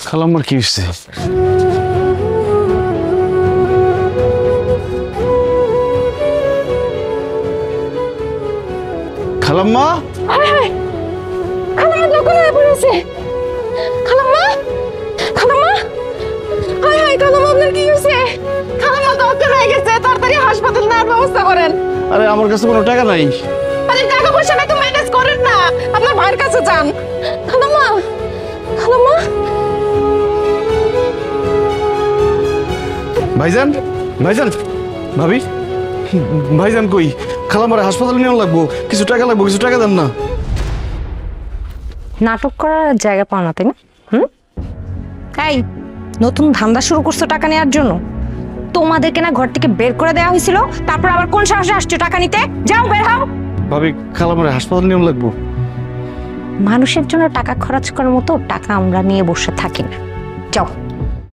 খালাম্মার কি হচ্ছে? খালাম্মা খালাম্মা দোকান হয়ে পড়েছে। খালাম্মা খালাম্মা হায় হায় খালাম্মা আপনার কি হয়েছে? খালাম্মা দোকান হয়ে গেছে, তাড়াতাড়ি হাসপাতাল নেওয়ার ব্যবস্থা করেন। আরে আমার কাছে কোনো টাকা নাই। আরে টাকা পয়সা না তো ম্যানেজ করেন না, আপনার ভাইয়ের কাছে যান। খালাম্মা খালাম্মা ভাইজান ভাইজান ভাবি ভাইজান কই? খালাম্মারে হাসপাতালে নিয়ে লাগবো, কিছু টাকা লাগবো, কিছু টাকা দেন না। নাটক করার জায়গা পাও না তাই না? এই নতুন ধান্দা শুরু করছো টাকা নেওয়ার জন্য? তোমাদেরকে না ঘর থেকে বের করে দেওয়া হয়েছিল, তারপর আবার কোন সাহসে আসছো টাকা নিতে? যাও বের হও। ভাবি খালাম্মারে হাসপাতালে নিয়ে লাগবো। মানুষের জন্য টাকা খরচ করার মতো টাকা আমরা নিয়ে বসে থাকি না, যাও।